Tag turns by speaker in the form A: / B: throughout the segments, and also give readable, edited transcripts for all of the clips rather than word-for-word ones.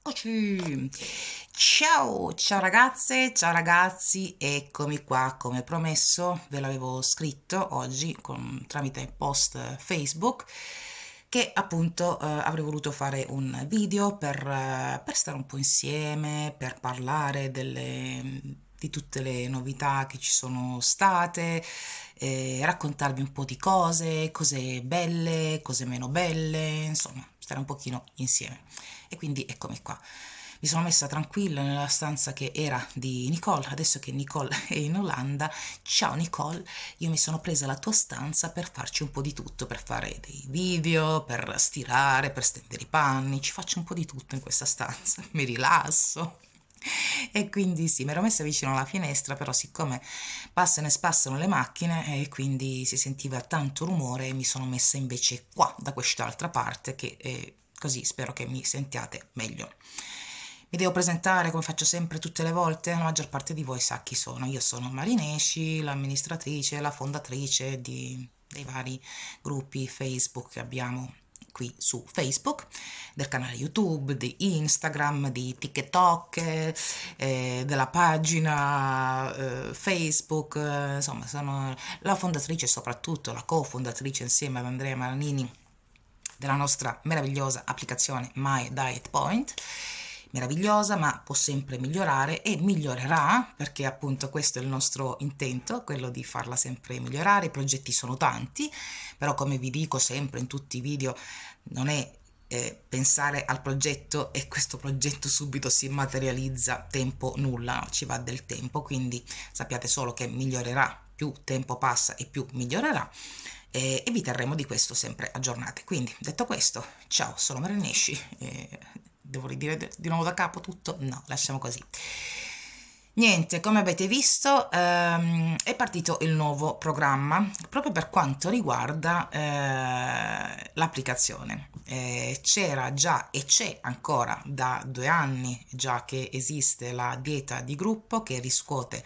A: Eccoci! Ciao, ciao ragazze, ciao ragazzi, eccomi qua come promesso, ve l'avevo scritto oggi tramite post Facebook che appunto avrei voluto fare un video per stare un po' insieme, per parlare di tutte le novità che ci sono state, raccontarvi un po' di cose belle, cose meno belle, insomma, stare un pochino insieme. E quindi eccomi qua. Mi sono messa tranquilla nella stanza che era di Nicole, adesso che Nicole è in Olanda. Ciao Nicole, io mi sono presa la tua stanza per farci un po' di tutto, per fare dei video, per stirare, per stendere i panni, ci faccio un po' di tutto in questa stanza, mi rilasso. E quindi sì, mi ero messa vicino alla finestra, però siccome passano e spassano le macchine e quindi si sentiva tanto rumore, mi sono messa invece qua, da quest'altra parte, che così spero che mi sentiate meglio. Mi devo presentare come faccio sempre tutte le volte, la maggior parte di voi sa chi sono. Io sono Marinesci, l'amministratrice, la fondatrice dei vari gruppi Facebook che abbiamo qui su Facebook, del canale YouTube, di Instagram, di TikTok, della pagina Facebook, insomma sono la fondatrice e soprattutto la co-fondatrice insieme ad Andrea Maranini della nostra meravigliosa applicazione My Diet Point, meravigliosa ma può sempre migliorare e migliorerà perché appunto questo è il nostro intento, quello di farla sempre migliorare. I progetti sono tanti, però come vi dico sempre in tutti i video non è pensare al progetto e questo progetto subito si materializza, tempo nulla, no? Ci va del tempo, quindi sappiate solo che migliorerà, più tempo passa e più migliorerà, e vi terremo di questo sempre aggiornate. Quindi detto questo, ciao, sono Marenesci, devo ridire di nuovo da capo tutto? No, lasciamo così. Niente, come avete visto, è partito il nuovo programma proprio per quanto riguarda l'applicazione. C'era già e c'è ancora da 2 anni già che esiste la dieta di gruppo che riscuote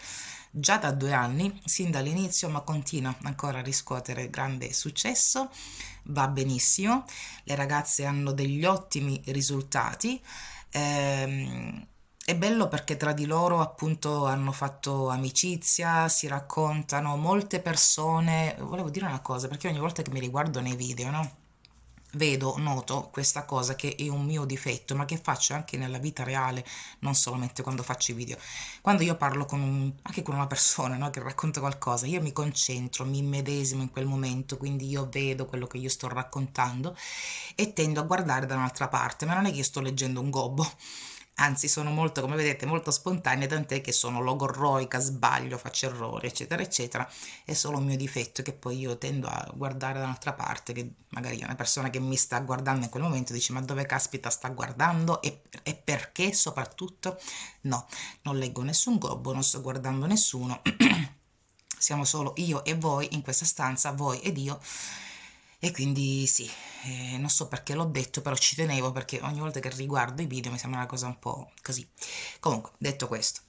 A: già da 2 anni, sin dall'inizio, ma continua ancora a riscuotere grande successo. Va benissimo, le ragazze hanno degli ottimi risultati. È bello perché tra di loro appunto hanno fatto amicizia, si raccontano molte persone. Volevo dire una cosa, perché ogni volta che mi riguardo nei video, no? Vedo, noto questa cosa che è un mio difetto, ma che faccio anche nella vita reale, non solamente quando faccio i video. Quando io parlo anche con una persona, no, che racconta qualcosa, io mi concentro, mi immedesimo in quel momento, quindi io vedo quello che io sto raccontando e tendo a guardare da un'altra parte, ma non è che io sto leggendo un gobbo. Anzi, sono molto, come vedete, molto spontanea, tant'è che sono logorroica, sbaglio, faccio errori, eccetera, eccetera. È solo un mio difetto che poi io tendo a guardare da un'altra parte, che magari una persona che mi sta guardando in quel momento dice ma dove caspita sta guardando e perché soprattutto? No, non leggo nessun gobbo, non sto guardando nessuno. Siamo solo io e voi in questa stanza, voi ed io, e quindi sì, non so perché l'ho detto, però ci tenevo perché ogni volta che riguardo i video mi sembra una cosa un po' così. Comunque, detto questo,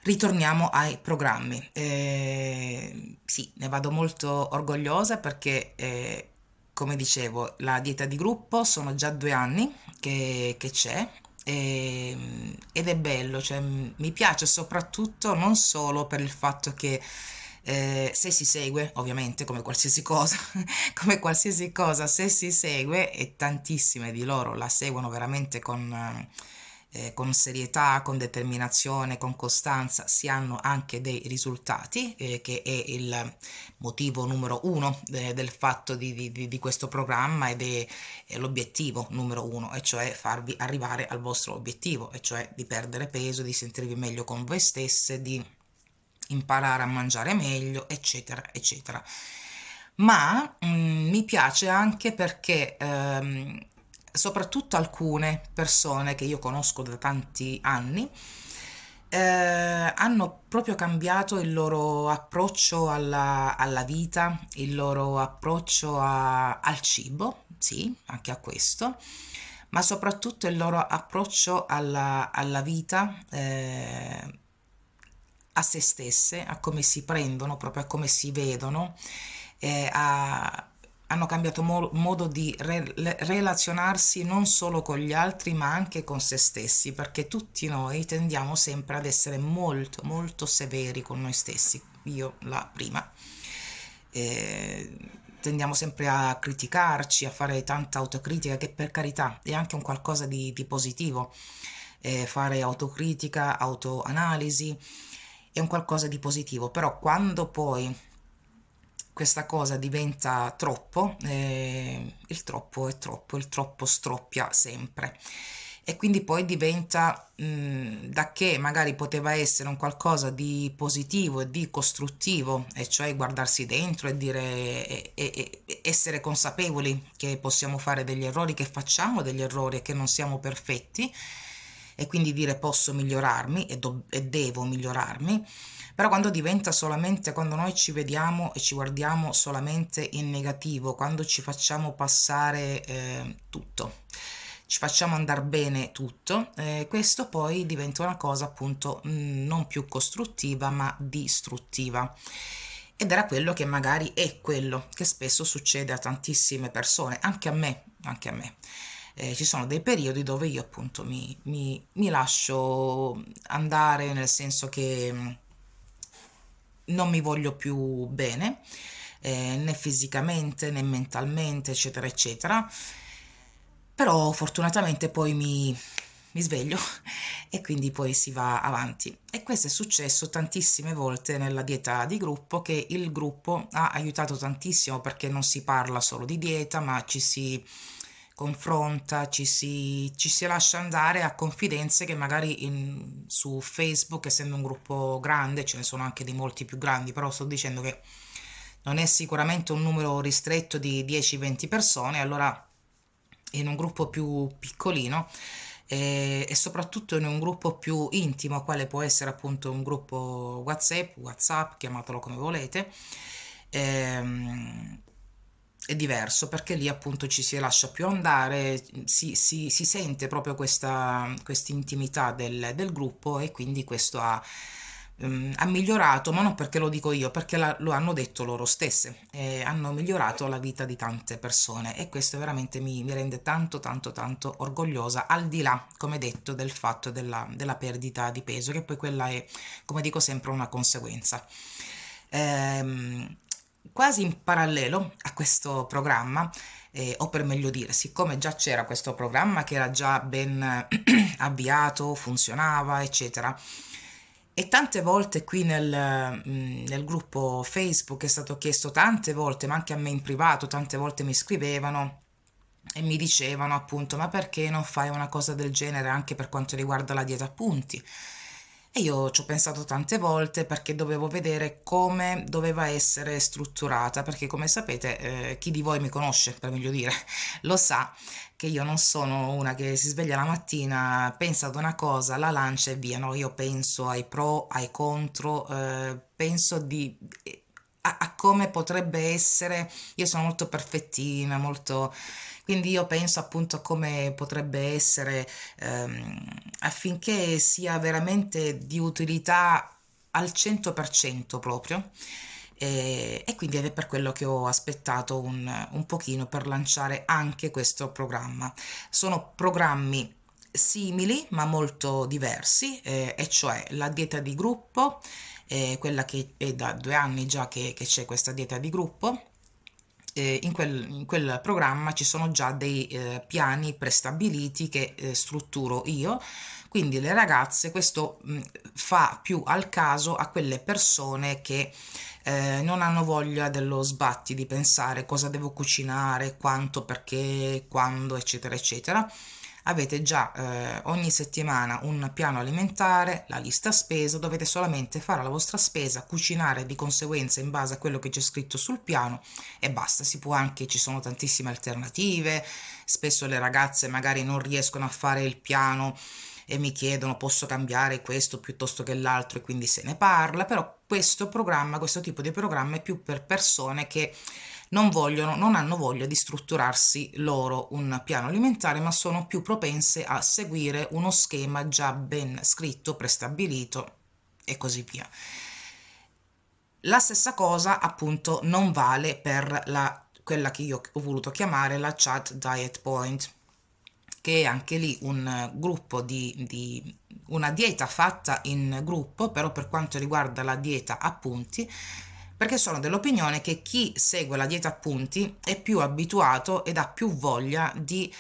A: ritorniamo ai programmi. Sì, ne vado molto orgogliosa perché, come dicevo, la dieta di gruppo sono già 2 anni che c'è, ed è bello, cioè, mi piace soprattutto non solo per il fatto che se si segue, ovviamente, come qualsiasi cosa, come qualsiasi cosa, se si segue, e tantissime di loro la seguono veramente con serietà, con determinazione, con costanza, si hanno anche dei risultati, che è il motivo numero uno del fatto di questo programma ed è l'obiettivo numero uno, e cioè farvi arrivare al vostro obiettivo, e cioè di perdere peso, di sentirvi meglio con voi stesse, di imparare a mangiare meglio, eccetera, eccetera. Ma mi piace anche perché soprattutto alcune persone che io conosco da tanti anni hanno proprio cambiato il loro approccio alla vita, il loro approccio al cibo, sì, anche a questo, ma soprattutto il loro approccio alla vita, a se stesse, a come si prendono, proprio a come si vedono, eh, a, hanno cambiato modo di relazionarsi non solo con gli altri ma anche con se stessi, perché tutti noi tendiamo sempre ad essere molto molto severi con noi stessi, io la prima. Eh, Tendiamo sempre a criticarci, a fare tanta autocritica, che per carità è anche un qualcosa di positivo. Fare autocritica, autoanalisi è un qualcosa di positivo, però quando poi questa cosa diventa troppo, il troppo è troppo, il troppo stroppia sempre. E quindi poi diventa, da che magari poteva essere un qualcosa di positivo e di costruttivo, e cioè guardarsi dentro e dire, e essere consapevoli che possiamo fare degli errori, che facciamo degli errori e che non siamo perfetti, e quindi dire posso migliorarmi e devo migliorarmi. Però quando diventa solamente, quando noi ci vediamo e ci guardiamo solamente in negativo, quando ci facciamo passare tutto, ci facciamo andare bene tutto, questo poi diventa una cosa appunto non più costruttiva ma distruttiva. Ed era quello che magari è quello che spesso succede a tantissime persone, anche a me, anche a me. Ci sono dei periodi dove io appunto mi lascio andare, nel senso che non mi voglio più bene, né fisicamente né mentalmente, eccetera, eccetera. Però fortunatamente poi mi sveglio e quindi poi si va avanti. E questo è successo tantissime volte nella dieta di gruppo, che il gruppo ha aiutato tantissimo, perché non si parla solo di dieta, ma ci si confronta, ci si lascia andare a confidenze che magari su Facebook, essendo un gruppo grande, ce ne sono anche di molti più grandi, però sto dicendo che non è sicuramente un numero ristretto di 10-20 persone, allora in un gruppo più piccolino, e soprattutto in un gruppo più intimo, quale può essere appunto un gruppo WhatsApp, chiamatelo come volete, ehm, è diverso, perché lì appunto ci si lascia più andare, si sente proprio questa intimità del gruppo, e quindi questo ha migliorato, ma non perché lo dico io, perché lo hanno detto loro stesse, hanno migliorato la vita di tante persone, e questo veramente mi rende tanto tanto tanto orgogliosa, al di là, come detto, del fatto della perdita di peso, che poi quella è, come dico sempre, una conseguenza. Ehm, Quasi in parallelo a questo programma, o per meglio dire, siccome già c'era questo programma che era già ben avviato, funzionava, eccetera, e tante volte qui nel gruppo Facebook è stato chiesto tante volte, ma anche a me in privato, tante volte mi scrivevano e mi dicevano appunto: ma perché non fai una cosa del genere anche per quanto riguarda la dieta a punti? E io ci ho pensato tante volte, perché dovevo vedere come doveva essere strutturata, perché come sapete, chi di voi mi conosce, per meglio dire, lo sa che io non sono una che si sveglia la mattina, pensa ad una cosa, la lancia e via, no, io penso ai pro, ai contro, penso a come potrebbe essere. Io sono molto perfettina, molto, quindi io penso appunto a come potrebbe essere, affinché sia veramente di utilità al 100% proprio. E quindi è per quello che ho aspettato un pochino per lanciare anche questo programma. Sono programmi simili ma molto diversi, e cioè la dieta di gruppo, quella che è da 2 anni già che c'è questa dieta di gruppo. In quel programma ci sono già dei piani prestabiliti che strutturo io, quindi le ragazze, questo fa più al caso a quelle persone che non hanno voglia dello sbatti di pensare cosa devo cucinare, quanto, perché, quando, eccetera, eccetera. Avete già ogni settimana un piano alimentare, la lista spesa, dovete solamente fare la vostra spesa, cucinare di conseguenza in base a quello che c'è scritto sul piano, e basta. Si può anche, ci sono tantissime alternative, spesso le ragazze magari non riescono a fare il piano e mi chiedono: posso cambiare questo piuttosto che l'altro, e quindi se ne parla. Però questo programma, questo tipo di programma è più per persone che non hanno voglia di strutturarsi loro un piano alimentare, ma sono più propense a seguire uno schema già ben scritto, prestabilito e così via. La stessa cosa appunto non vale per la quella che io ho voluto chiamare la Chat Diet Point, che è anche lì un gruppo di una dieta fatta in gruppo, però per quanto riguarda la dieta a punti, perché sono dell'opinione che chi segue la dieta a punti è più abituato ed ha più voglia di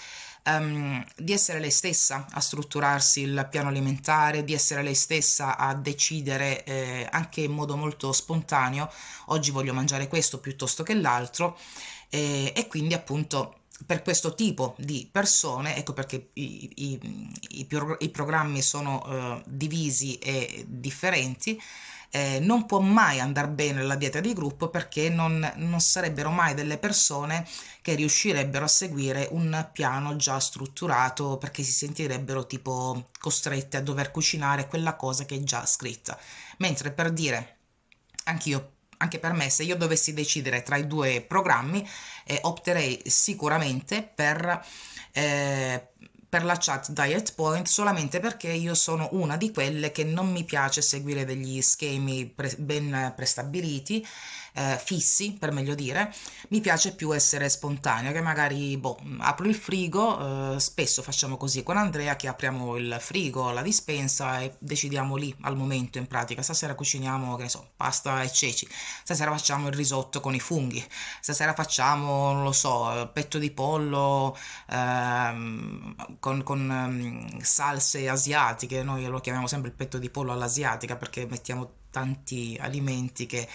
A: essere lei stessa a strutturarsi il piano alimentare, di essere lei stessa a decidere anche in modo molto spontaneo, oggi voglio mangiare questo piuttosto che l'altro, e quindi appunto per questo tipo di persone, ecco perché i programmi sono divisi e differenti. Non può mai andare bene la dieta di gruppo, perché non sarebbero mai delle persone che riuscirebbero a seguire un piano già strutturato, perché si sentirebbero tipo costrette a dover cucinare quella cosa che è già scritta. Mentre, per dire, anch'io, anche per me, se io dovessi decidere tra i due programmi, opterei sicuramente per la Chat Diet Point, solamente perché io sono una di quelle che non mi piace seguire degli schemi ben prestabiliti, fissi per meglio dire. Mi piace più essere spontanea, che magari boh, apro il frigo, spesso facciamo così con Andrea, che apriamo il frigo, la dispensa, e decidiamo lì al momento, in pratica stasera cuciniamo, che ne so, pasta e ceci, stasera facciamo il risotto con i funghi, stasera facciamo, non lo so, petto di pollo con salse asiatiche. Noi lo chiamiamo sempre il petto di pollo all'asiatica, perché mettiamo tanti alimenti che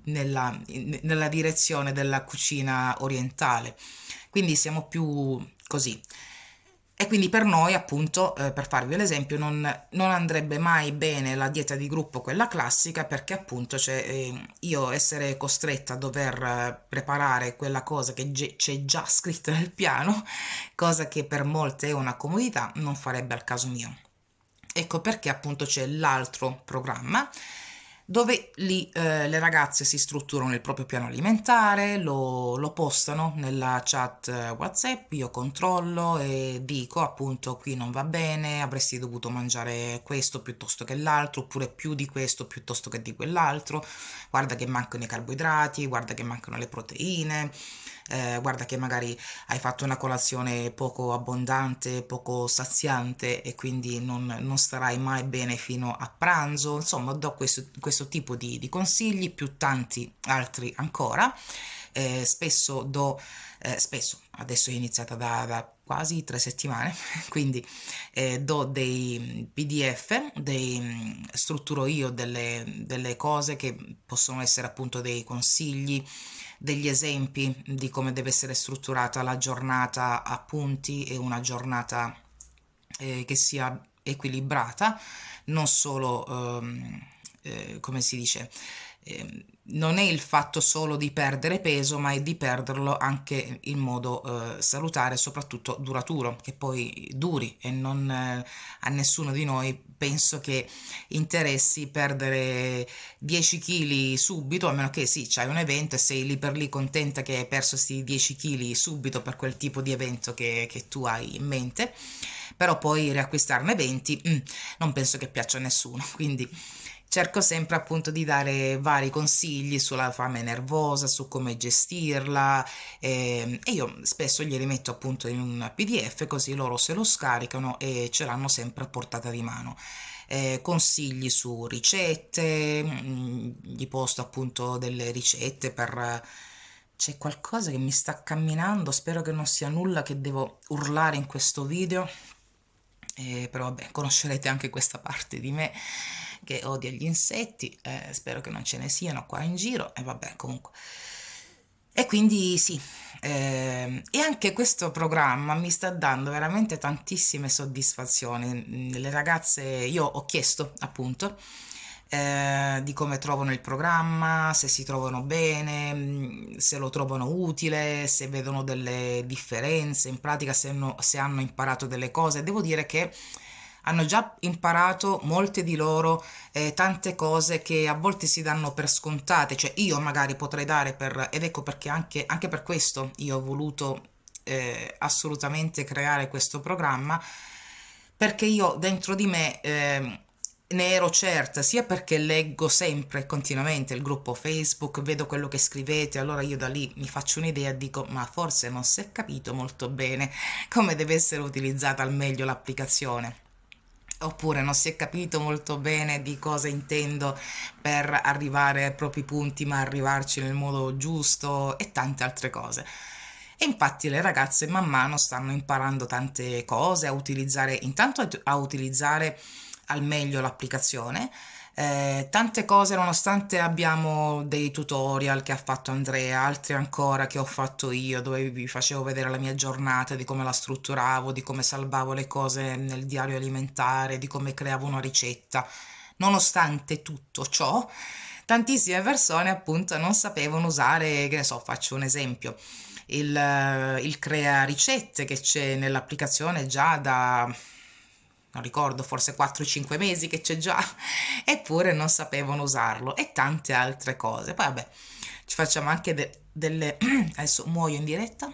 A: nella direzione della cucina orientale, quindi siamo più così. E quindi per noi, appunto, per farvi l'esempio, non andrebbe mai bene la dieta di gruppo, quella classica, perché appunto io essere costretta a dover preparare quella cosa che c'è già scritta nel piano, cosa che per molte è una comodità, non farebbe al caso mio. Ecco perché appunto c'è l'altro programma, dove lì le ragazze si strutturano il proprio piano alimentare, lo postano nella chat WhatsApp, io controllo e dico appunto: qui non va bene, avresti dovuto mangiare questo piuttosto che l'altro, oppure più di questo piuttosto che di quell'altro, guarda che mancano i carboidrati, guarda che mancano le proteine, guarda che magari hai fatto una colazione poco abbondante, poco saziante, e quindi non starai mai bene fino a pranzo. Insomma, do questo tipo di consigli, più tanti altri ancora. Spesso, adesso è iniziata da quasi 3 settimane, quindi do dei PDF, strutturo io delle cose che possono essere appunto dei consigli, degli esempi di come deve essere strutturata la giornata a punti, e una giornata che sia equilibrata, non solo, come si dice, non è il fatto solo di perdere peso, ma è di perderlo anche in modo salutare e soprattutto duraturo, che poi duri, e non a nessuno di noi penso che interessi perdere 10 kg subito, a meno che sì, c'hai un evento e sei lì per lì contenta che hai perso questi 10 kg subito per quel tipo di evento che tu hai in mente, però poi riacquistarne 20, non penso che piaccia a nessuno, quindi cerco sempre appunto di dare vari consigli sulla fame nervosa, su come gestirla, e io spesso glieli metto appunto in un PDF, così loro se lo scaricano e ce l'hanno sempre a portata di mano. Consigli su ricette, gli posto appunto delle ricette per... C'è qualcosa che mi sta camminando, spero che non sia nulla che devo urlare in questo video, però vabbè, conoscerete anche questa parte di me che odia gli insetti, spero che non ce ne siano qua in giro, e vabbè, comunque. E quindi sì, e anche questo programma mi sta dando veramente tantissime soddisfazioni. Le ragazze, io ho chiesto appunto di come trovano il programma, se si trovano bene, se lo trovano utile, se vedono delle differenze, in pratica se hanno imparato delle cose. Devo dire che hanno già imparato molte di loro tante cose che a volte si danno per scontate, cioè io magari potrei dare per... ed ecco perché anche per questo io ho voluto assolutamente creare questo programma, perché io dentro di me ne ero certa, sia perché leggo sempre continuamente il gruppo Facebook, vedo quello che scrivete, allora io da lì mi faccio un'idea e dico, ma forse non si è capito molto bene come deve essere utilizzata al meglio l'applicazione. Oppure non si è capito molto bene di cosa intendo per arrivare ai propri punti, ma arrivarci nel modo giusto e tante altre cose. E infatti le ragazze man mano stanno imparando tante cose, a utilizzare, intanto a utilizzare al meglio l'applicazione. Tante cose, nonostante abbiamo dei tutorial che ha fatto Andrea, altri ancora che ho fatto io, dove vi facevo vedere la mia giornata, di come la strutturavo, di come salvavo le cose nel diario alimentare, di come creavo una ricetta. Nonostante tutto ciò, tantissime persone appunto non sapevano usare, che ne so, faccio un esempio, il crea ricette che c'è nell'applicazione già da, non ricordo, forse 4-5 mesi che c'è già, eppure non sapevano usarlo e tante altre cose. Poi vabbè, ci facciamo anche delle... Adesso muoio in diretta,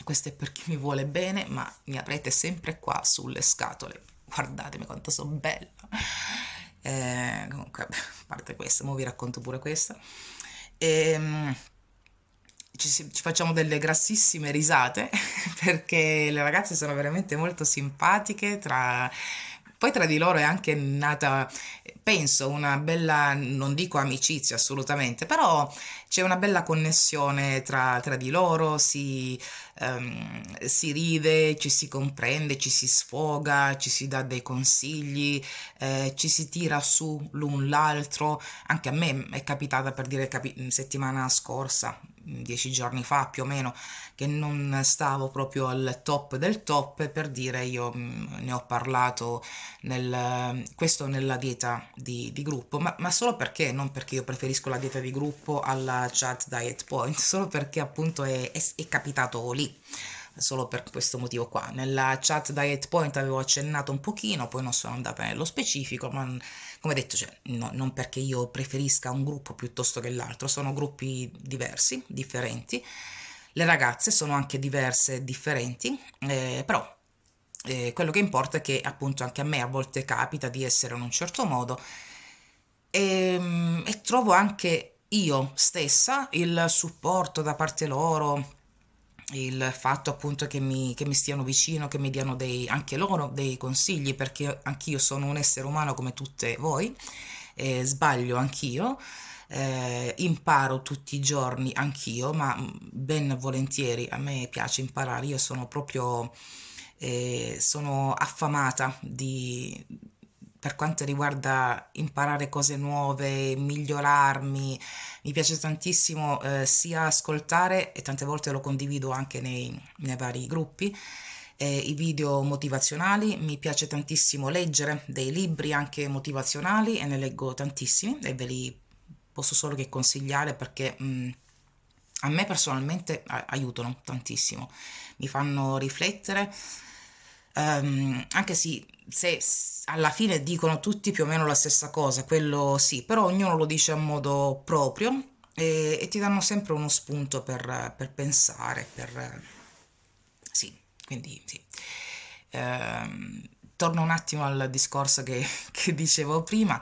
A: questo è per chi mi vuole bene, ma mi avrete sempre qua sulle scatole. Guardatemi quanto sono bella. Comunque, a parte questa, ora vi racconto pure questa. Ehm, ci facciamo delle grassissime risate perché le ragazze sono veramente molto simpatiche, poi tra di loro è anche nata, penso, una bella, non dico amicizia assolutamente, però c'è una bella connessione tra di loro, si ride, ci si comprende, ci si sfoga, ci si dà dei consigli, ci si tira su l'un l'altro. Anche a me è capitata, per dire, settimana scorsa, 10 giorni fa più o meno, che non stavo proprio al top del top, e per dire io ne ho parlato questo nella dieta di gruppo, ma solo perché, non perché io preferisco la dieta di gruppo alla chat diet point, solo perché appunto è capitato lì. Solo per questo motivo qua. Nella chat Diet Point avevo accennato un pochino, poi non sono andata nello specifico, ma come detto, cioè, non perché io preferisca un gruppo piuttosto che l'altro, sono gruppi diversi, differenti. Le ragazze sono anche diverse e differenti, però quello che importa è che appunto anche a me a volte capita di essere in un certo modo e trovo anche io stessa il supporto da parte loro, il fatto appunto che mi stiano vicino, che mi diano anche loro dei consigli, perché anch'io sono un essere umano come tutte voi, sbaglio anch'io, imparo tutti i giorni anch'io, ma ben volentieri a me piace imparare, io sono proprio, sono affamata per quanto riguarda imparare cose nuove, migliorarmi, mi piace tantissimo sia ascoltare, e tante volte lo condivido anche nei vari gruppi, i video motivazionali, mi piace tantissimo leggere dei libri anche motivazionali e ne leggo tantissimi e ve li posso solo che consigliare perché a me personalmente aiutano tantissimo, mi fanno riflettere, anche se alla fine dicono tutti più o meno la stessa cosa, quello sì, però ognuno lo dice a modo proprio e ti danno sempre uno spunto per pensare, sì, quindi sì. Ehm, Torno un attimo al discorso che dicevo prima,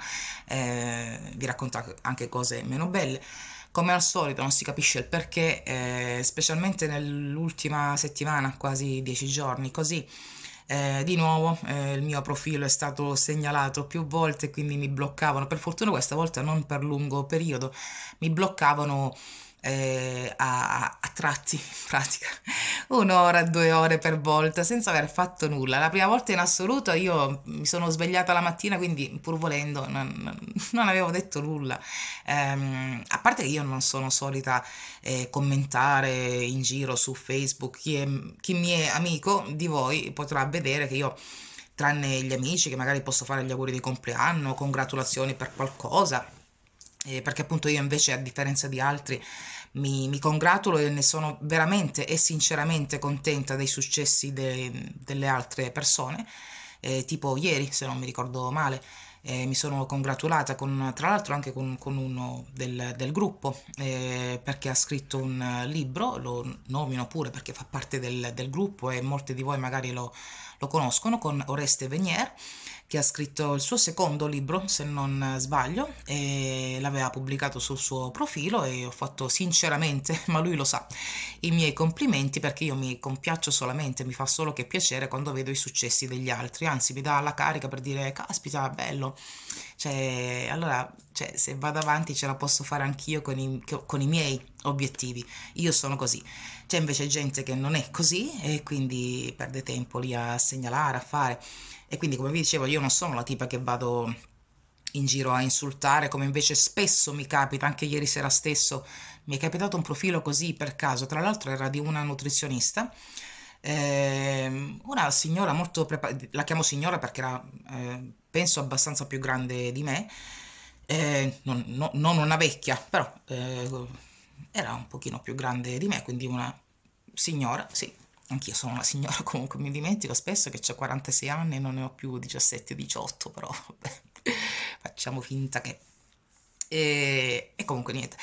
A: vi racconto anche cose meno belle. Come al solito non si capisce il perché, specialmente nell'ultima settimana, quasi 10 giorni, così. Di nuovo il mio profilo è stato segnalato più volte, quindi mi bloccavano. Per fortuna questa volta non per lungo periodo, mi bloccavano a tratti, in pratica, 1 ora, 2 ore per volta, senza aver fatto nulla. La prima volta in assoluto io mi sono svegliata la mattina, quindi pur volendo non avevo detto nulla. A parte che io non sono solita commentare in giro su Facebook, chi mi è amico di voi potrà vedere che io, tranne gli amici che magari posso fare gli auguri di compleanno, congratulazioni per qualcosa, perché appunto io invece a differenza di altri mi congratulo e ne sono veramente e sinceramente contenta dei successi delle altre persone, tipo ieri se non mi ricordo male, Mi sono congratulata tra l'altro anche con uno del gruppo, perché ha scritto un libro, lo nomino pure perché fa parte del gruppo e molti di voi magari lo conoscono, con Oreste Venier, che ha scritto il suo secondo libro, se non sbaglio, e l'aveva pubblicato sul suo profilo e ho fatto sinceramente, ma lui lo sa, i miei complimenti perché io mi compiaccio solamente, mi fa solo che piacere quando vedo i successi degli altri, anzi mi dà la carica per dire caspita, bello, cioè allora cioè, se vado avanti ce la posso fare anch'io con i miei obiettivi, io sono così. C'è invece gente che non è così e quindi perde tempo lì a segnalare, a fare. E quindi, come vi dicevo, io non sono la tipa che vado in giro a insultare, come invece spesso mi capita, anche ieri sera stesso mi è capitato un profilo così per caso, tra l'altro era di una nutrizionista, una signora molto preparata, la chiamo signora perché era, penso, abbastanza più grande di me, non una vecchia, però era un pochino più grande di me, quindi una signora, sì, anch'io sono una signora, comunque mi dimentico spesso che ho 46 anni e non ne ho più 17-18, però vabbè, facciamo finta che... E comunque niente,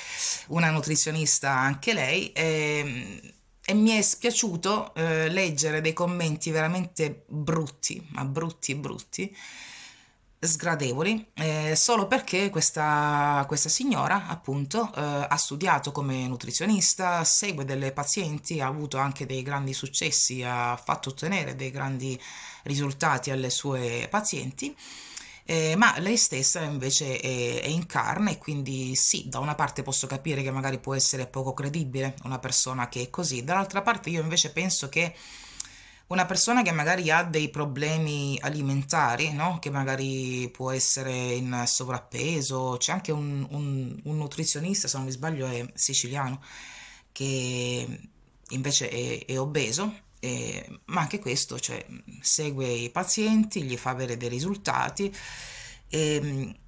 A: una nutrizionista anche lei, e mi è spiaciuto leggere dei commenti veramente brutti, ma brutti brutti, sgradevoli, solo perché questa signora appunto ha studiato come nutrizionista, segue delle pazienti, ha avuto anche dei grandi successi, ha fatto ottenere dei grandi risultati alle sue pazienti, ma lei stessa invece è in carne e quindi sì, da una parte posso capire che magari può essere poco credibile una persona che è così, dall'altra parte io invece penso che una persona che magari ha dei problemi alimentari, no? Che magari può essere in sovrappeso, c'è anche un nutrizionista, se non mi sbaglio è siciliano, che invece è obeso, ma anche questo, cioè, segue i pazienti, gli fa avere dei risultati. E,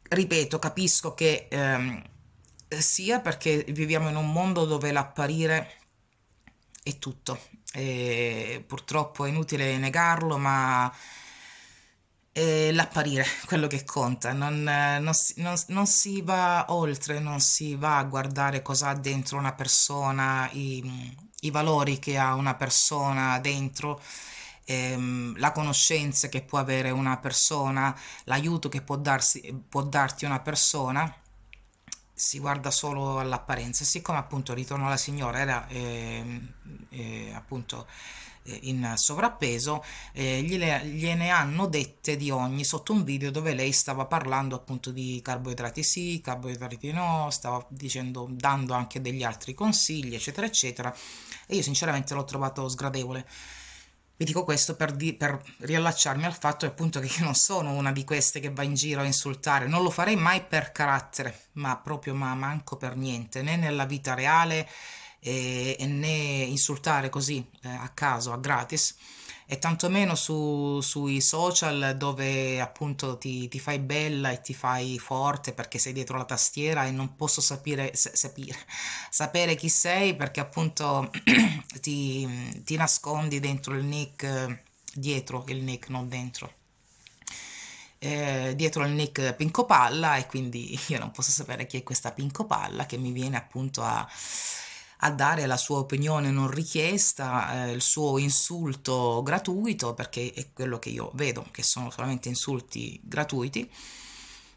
A: ripeto, capisco che sia perché viviamo in un mondo dove l'apparire è tutto. E purtroppo è inutile negarlo, ma è l'apparire quello che conta, non si va oltre, non si va a guardare cosa ha dentro una persona, i valori che ha una persona dentro, la conoscenza che può avere una persona, l'aiuto che può darti una persona, si guarda solo all'apparenza. Siccome appunto, ritorno alla signora, era appunto in sovrappeso, gliene hanno dette di ogni sotto un video dove lei stava parlando appunto di carboidrati sì, carboidrati no, stava dicendo, dando anche degli altri consigli, eccetera, eccetera. E io sinceramente l'ho trovato sgradevole. Vi dico questo per riallacciarmi al fatto appunto che io non sono una di queste che va in giro a insultare, non lo farei mai per carattere, ma proprio ma manco per niente, né nella vita reale e né insultare così a caso, a gratis, e tantomeno sui social dove appunto ti fai bella e ti fai forte perché sei dietro la tastiera e non posso sapere chi sei perché appunto ti nascondi dentro il nick, dietro il nick, non dentro. Dietro il nick Pinco Palla e quindi io non posso sapere chi è questa Pinco Palla che mi viene appunto a dare la sua opinione non richiesta, il suo insulto gratuito, perché è quello che io vedo, che sono solamente insulti gratuiti.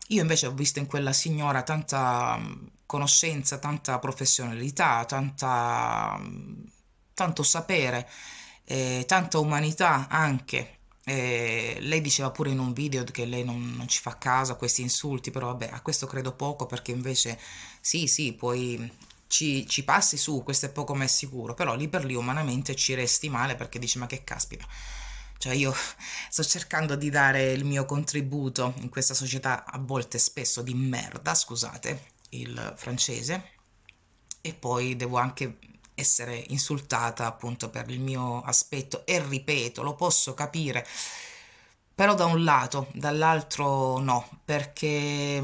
A: Io invece ho visto in quella signora tanta conoscenza, tanta professionalità, tanto sapere, tanta umanità anche. Lei diceva pure in un video che lei non ci fa caso a questi insulti, però vabbè, a questo credo poco perché invece sì, sì, poi ci passi su, questo è poco ma è sicuro, però lì per lì umanamente ci resti male perché dici ma che caspita. Cioè io sto cercando di dare il mio contributo in questa società a volte spesso di merda, scusate il francese, e poi devo anche essere insultata appunto per il mio aspetto e ripeto, lo posso capire, però da un lato, dall'altro no, perché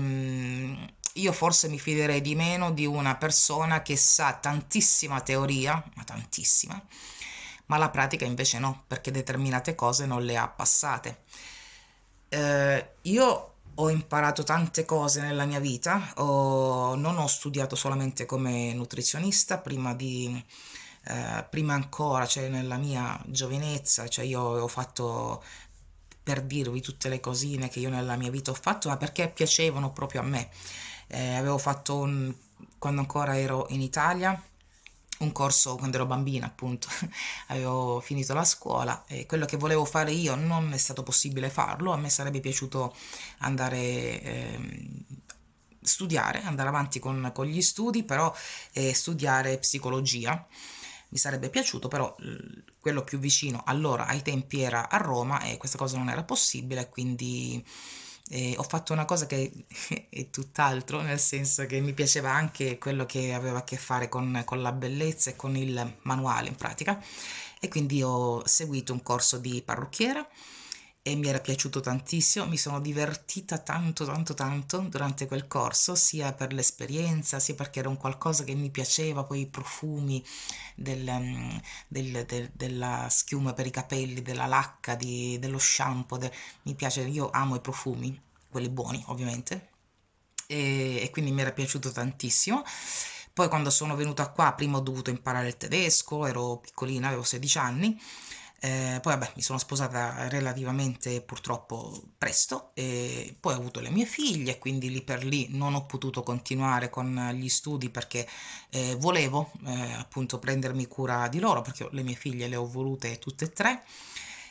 A: io forse mi fiderei di meno di una persona che sa tantissima teoria, ma tantissima, ma la pratica invece no, perché determinate cose non le ha passate. Io ho imparato tante cose nella mia vita, non ho studiato solamente come nutrizionista prima ancora, cioè nella mia giovinezza, cioè io ho fatto, per dirvi tutte le cosine che io nella mia vita ho fatto, ma perché piacevano proprio a me. Avevo fatto quando ancora ero in Italia, un corso quando ero bambina, appunto, avevo finito la scuola e quello che volevo fare io non è stato possibile farlo. A me sarebbe piaciuto andare studiare, andare avanti con gli studi, però studiare psicologia. Mi sarebbe piaciuto, però quello più vicino allora ai tempi era a Roma e questa cosa non era possibile, quindi ho fatto una cosa che è tutt'altro, nel senso che mi piaceva anche quello che aveva a che fare con la bellezza e con il manuale in pratica, e quindi ho seguito un corso di parrucchiera e mi era piaciuto tantissimo, mi sono divertita tanto tanto tanto durante quel corso, sia per l'esperienza, sia perché era un qualcosa che mi piaceva, poi i profumi della schiuma per i capelli, della lacca, dello shampoo, mi piace, io amo i profumi, quelli buoni ovviamente, e quindi mi era piaciuto tantissimo. Poi quando sono venuta qua, prima ho dovuto imparare il tedesco, ero piccolina, avevo 16 anni. Poi vabbè, mi sono sposata relativamente purtroppo presto e poi ho avuto le mie figlie, quindi lì per lì non ho potuto continuare con gli studi perché volevo appunto prendermi cura di loro, perché le mie figlie le ho volute tutte e tre,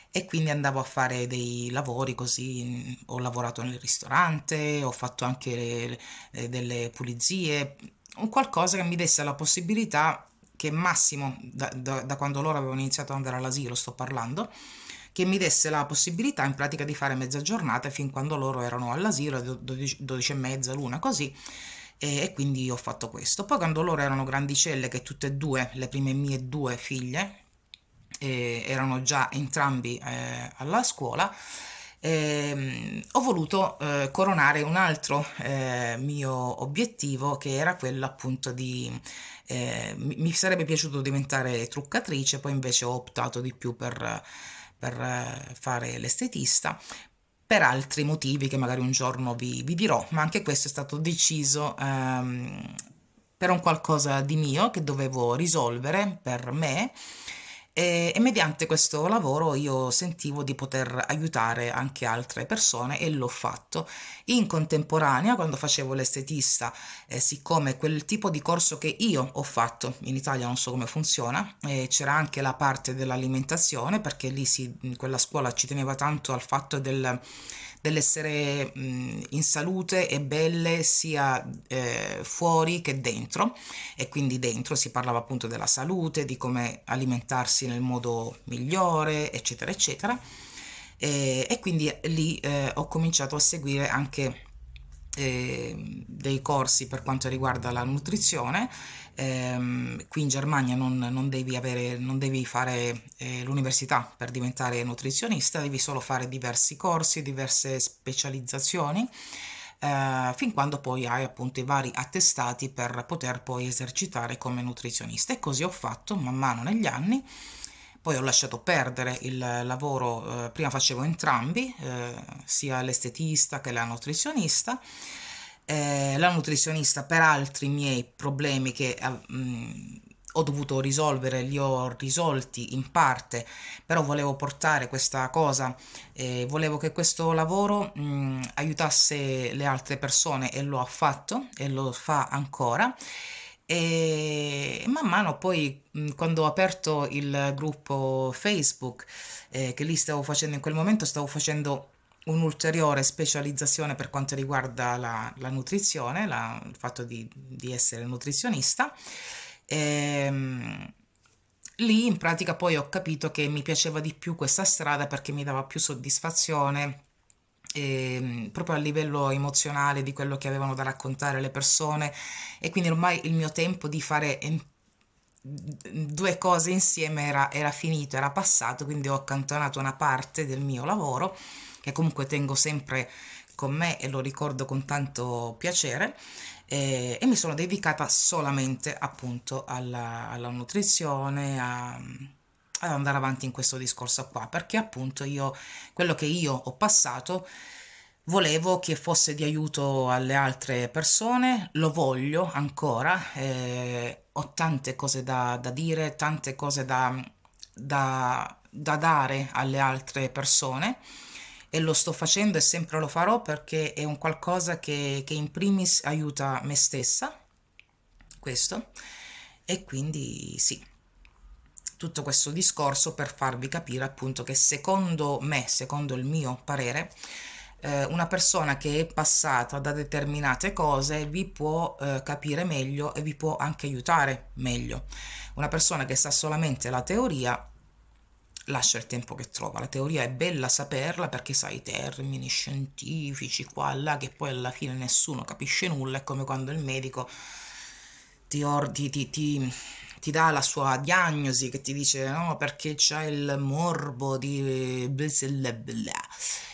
A: e quindi andavo a fare dei lavori così, ho lavorato nel ristorante, ho fatto anche delle pulizie, un qualcosa che mi desse la possibilità, che massimo da quando loro avevano iniziato ad andare all'asilo sto parlando, che mi desse la possibilità in pratica di fare mezza giornata fin quando loro erano all'asilo, 12, 12 e mezza, l'una, così. E quindi ho fatto questo. Poi quando loro erano grandicelle, che tutte e due, le prime mie due figlie, erano già entrambi alla scuola, ho voluto coronare un altro mio obiettivo, che era quello appunto di mi sarebbe piaciuto diventare truccatrice, poi invece ho optato di più per fare l'estetista, per altri motivi che magari un giorno vi dirò, ma anche questo è stato deciso per un qualcosa di mio che dovevo risolvere per me, e mediante questo lavoro io sentivo di poter aiutare anche altre persone e l'ho fatto. In contemporanea, quando facevo l'estetista, siccome quel tipo di corso che io ho fatto in Italia, non so come funziona, c'era anche la parte dell'alimentazione, perché lì in quella scuola ci teneva tanto al fatto dell'essere in salute e belle sia fuori che dentro, e quindi dentro si parlava appunto della salute, di come alimentarsi nel modo migliore, eccetera, eccetera. E quindi lì ho cominciato a seguire anche dei corsi per quanto riguarda la nutrizione. Qui in Germania non devi fare l'università per diventare nutrizionista, devi solo fare diversi corsi, diverse specializzazioni, fin quando poi hai appunto i vari attestati per poter poi esercitare come nutrizionista. E così ho fatto man mano negli anni. Poi ho lasciato perdere il lavoro, prima facevo entrambi, sia l'estetista che la nutrizionista. La nutrizionista per altri miei problemi che ho dovuto risolvere, li ho risolti in parte, però volevo portare questa cosa, volevo che questo lavoro aiutasse le altre persone, e lo ha fatto e lo fa ancora. E man mano poi, quando ho aperto il gruppo Facebook, che lì stavo facendo, in quel momento stavo facendo un'ulteriore specializzazione per quanto riguarda la nutrizione, il fatto di essere nutrizionista. Ehm, Lì in pratica poi ho capito che mi piaceva di più questa strada perché mi dava più soddisfazione, proprio a livello emozionale di quello che avevano da raccontare le persone, e quindi ormai il mio tempo di fare due cose insieme era finito, era passato, quindi ho accantonato una parte del mio lavoro, che comunque tengo sempre con me e lo ricordo con tanto piacere, e mi sono dedicata solamente appunto alla nutrizione, ad andare avanti in questo discorso qua, perché appunto io, quello che io ho passato, volevo che fosse di aiuto alle altre persone, lo voglio ancora, ho tante cose da dire, tante cose da dare alle altre persone e lo sto facendo e sempre lo farò perché è un qualcosa che in primis aiuta me stessa, questo, e quindi sì, tutto questo discorso per farvi capire appunto che secondo me, secondo il mio parere, una persona che è passata da determinate cose vi può capire meglio e vi può anche aiutare meglio. Una persona che sa solamente la teoria lascia il tempo che trova. La teoria è bella saperla perché sai i termini scientifici qua e là che poi alla fine nessuno capisce nulla, è come quando il medico ti, or- ti dà la sua diagnosi che ti dice no perché c'è il morbo di bla bla bla.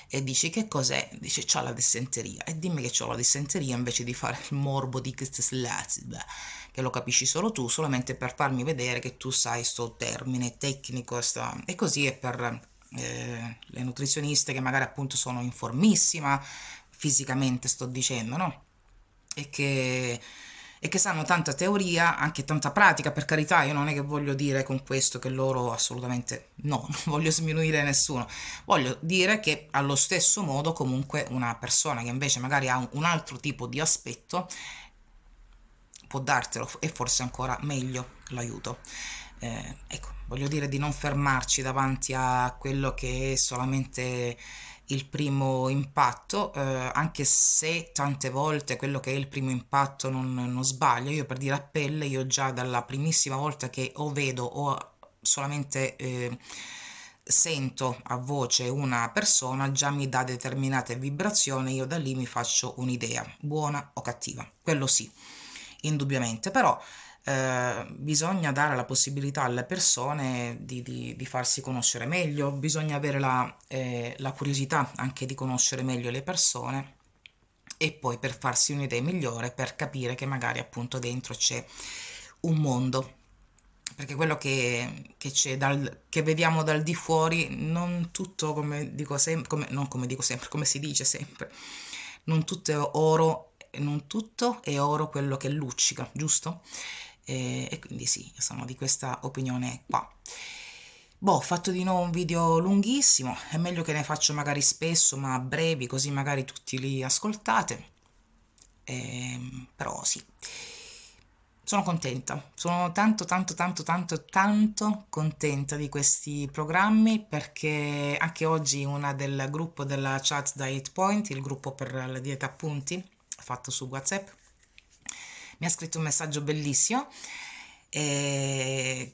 A: E dici che cos'è? Dice c'ho la dissenteria e dimmi che c'ho la dissenteria invece di fare il morbo di che lo capisci solo tu, solamente per farmi vedere che tu sai sto termine tecnico e così è per le nutrizioniste che magari appunto sono informissima fisicamente sto dicendo, no? E che, e che sanno tanta teoria, anche tanta pratica, per carità, io non è che voglio dire con questo che loro assolutamente no, non voglio sminuire nessuno, voglio dire che allo stesso modo comunque una persona che invece magari ha un altro tipo di aspetto può dartelo e forse ancora meglio l'aiuto. Ecco, voglio dire di non fermarci davanti a quello che è solamente il primo impatto, anche se tante volte quello che è il primo impatto non sbaglia. Io per dire a pelle, io già dalla primissima volta che o vedo o solamente sento a voce una persona, già mi dà determinate vibrazioni, io da lì mi faccio un'idea, buona o cattiva, quello sì, indubbiamente, però bisogna dare la possibilità alle persone di farsi conoscere meglio, bisogna avere la curiosità anche di conoscere meglio le persone e poi per farsi un'idea migliore, per capire che magari appunto dentro c'è un mondo. Perché quello che c'è che vediamo dal di fuori, non tutto come dico sempre, non come dico sempre, come si dice sempre, non tutto è oro, non tutto è oro quello che luccica, giusto? E quindi sì, io sono di questa opinione qua. Boh, ho fatto di nuovo un video lunghissimo, è meglio che ne faccio magari spesso, ma brevi, così magari tutti li ascoltate. Però sì, sono contenta, sono tanto contenta di questi programmi perché anche oggi una del gruppo della chat Diet Point, il gruppo per la dieta appunti, fatto su WhatsApp, mi ha scritto un messaggio bellissimo e,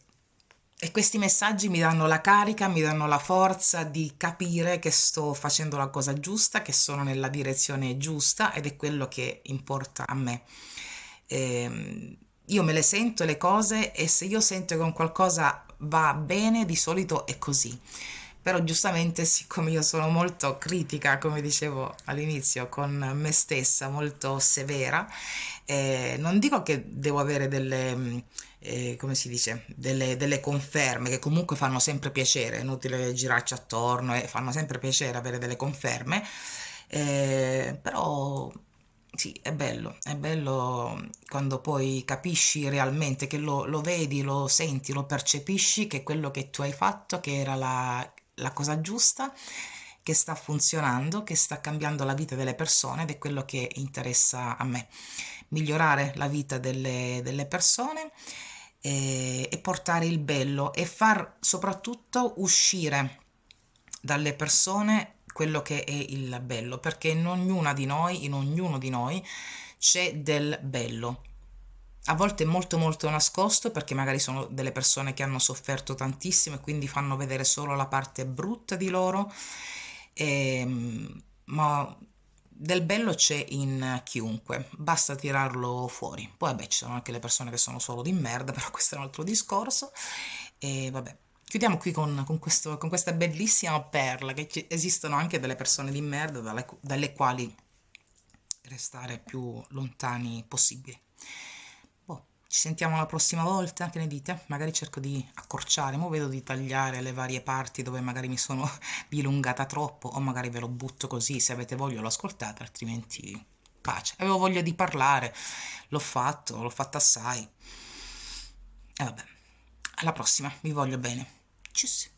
A: e questi messaggi mi danno la carica, mi danno la forza di capire che sto facendo la cosa giusta, che sono nella direzione giusta ed è quello che importa a me. Io me le sento le cose e se io sento che un qualcosa va bene, di solito è così. Però giustamente, siccome io sono molto critica, come dicevo all'inizio, con me stessa, molto severa, non dico che devo avere come si dice, delle conferme che comunque fanno sempre piacere, è inutile girarci attorno e fanno sempre piacere avere delle conferme, però sì, è bello quando poi capisci realmente, che lo vedi, lo senti, lo percepisci, che quello che tu hai fatto, che era la cosa giusta, che sta funzionando, che sta cambiando la vita delle persone ed è quello che interessa a me, migliorare la vita delle persone e portare il bello e far soprattutto uscire dalle persone quello che è il bello, perché in ognuno di noi c'è del bello. A volte è molto nascosto perché magari sono delle persone che hanno sofferto tantissimo e quindi fanno vedere solo la parte brutta di loro, ma del bello c'è in chiunque, basta tirarlo fuori. Poi vabbè, ci sono anche le persone che sono solo di merda, però questo è un altro discorso. E vabbè, chiudiamo qui con questa bellissima perla, che esistono anche delle persone di merda dalle quali restare più lontani possibile. Boh, Ci sentiamo la prossima volta, che ne dite? Magari cerco di accorciare, mo vedo di tagliare le varie parti dove magari mi sono dilungata troppo, o magari ve lo butto così, se avete voglia lo ascoltate, altrimenti pace. Avevo voglia di parlare, l'ho fatto assai. E vabbè, alla prossima, vi voglio bene. Tschüss.